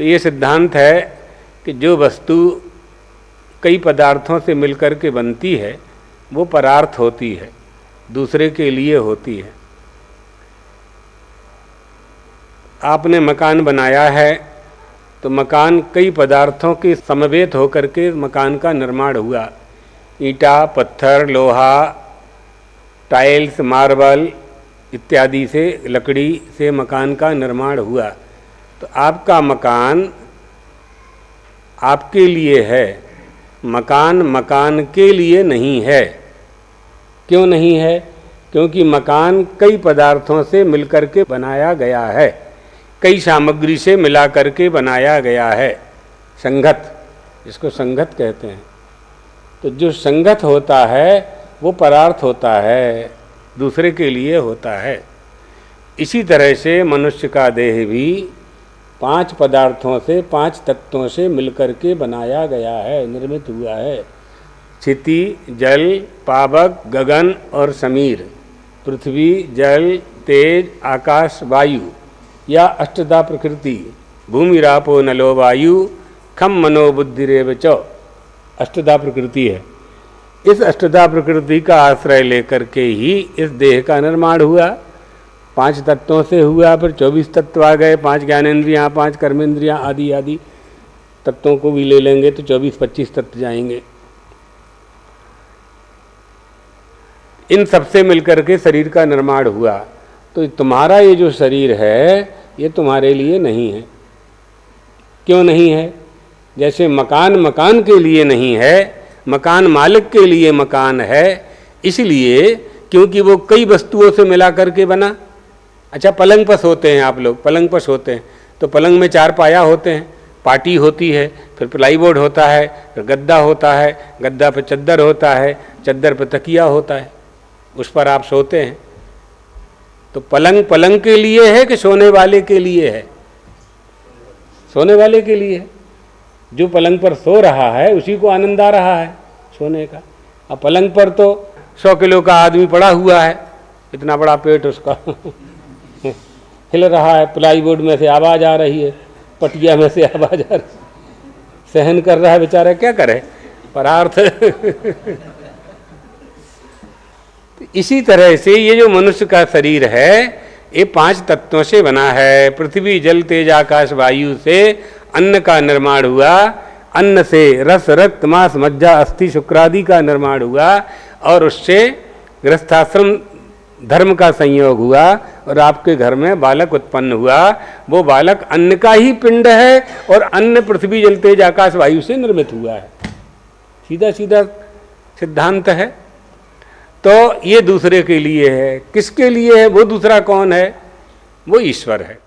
तो ये सिद्धांत है कि जो वस्तु कई पदार्थों से मिलकर के बनती है वो परार्थ होती है, दूसरे के लिए होती है। आपने मकान बनाया है तो मकान कई पदार्थों के समवेत होकर के मकान का निर्माण हुआ। ईंटा, पत्थर, लोहा, टाइल्स, मार्बल इत्यादि से, लकड़ी से मकान का निर्माण हुआ। तो आपका मकान आपके लिए है, मकान मकान के लिए नहीं है। क्यों नहीं है? क्योंकि मकान कई पदार्थों से मिलकर के बनाया गया है, कई सामग्री से मिला करके बनाया गया है। संगत, जिसको संगत कहते हैं। तो जो संगत होता है वो परार्थ होता है, दूसरे के लिए होता है। इसी तरह से मनुष्य का देह भी 5 पदार्थों से, 5 तत्वों से मिलकर के बनाया गया है, निर्मित हुआ है। क्षिति, जल, पावक, गगन और समीर, पृथ्वी, जल, तेज, आकाश, वायु या अष्टधा प्रकृति, भूमिरापो नलो वायु खम मनो बुद्धिरेव च, अष्टधा प्रकृति है। इस अष्टधा प्रकृति का आश्रय लेकर के ही इस देह का निर्माण हुआ। 5 तत्वों से हुआ, फिर 24 तत्व आ गए, 5 ज्ञानेंद्रियाँ, 5 कर्मेंद्रियाँ आदि आदि तत्वों को भी ले लेंगे तो 24-25 तत्व जाएंगे। इन सबसे मिलकर के शरीर का निर्माण हुआ। तो तुम्हारा ये जो शरीर है ये तुम्हारे लिए नहीं है। क्यों नहीं है? जैसे मकान मकान के लिए नहीं है, मकान मालिक के लिए मकान है, इसलिए क्योंकि वो कई वस्तुओं से मिला करके बना। अच्छा, पलंग पर सोते हैं आप लोग, पलंग पर सोते हैं तो पलंग में 4 पाया होते हैं, पाटी होती है, फिर प्लाईबोर्ड होता है, फिर गद्दा होता है, गद्दा पर चद्दर होता है, चद्दर पर तकिया होता है, उस पर आप सोते हैं। तो पलंग पलंग के लिए है कि सोने वाले के लिए है? सोने वाले के लिए है। जो पलंग पर सो रहा है उसी को आनंद आ रहा है सोने का। अब पलंग पर तो 100 किलो का आदमी पड़ा हुआ है, इतना बड़ा पेट उसका हिल रहा है, प्लाईवुड में से आवाज़ आ रही है, पटिया में से आवाज़ आ रही है, सहन कर रहा है बेचारा, क्या करे, परार्थ इसी तरह से ये जो मनुष्य का शरीर है ये 5 तत्वों से बना है। पृथ्वी, जल, तेज, आकाश, वायु से अन्न का निर्माण हुआ, अन्न से रस, रक्त, मांस, मज्जा, अस्थि, शुक्रादि का निर्माण हुआ और उससे गृहस्थाश्रम धर्म का संयोग हुआ और आपके घर में बालक उत्पन्न हुआ। वो बालक अन्न का ही पिंड है और अन्न पृथ्वी, जल, तेज, आकाश, वायु से निर्मित हुआ है। सीधा सीधा सिद्धांत है। तो ये दूसरे के लिए है। किसके लिए है? वो दूसरा कौन है? वो ईश्वर है।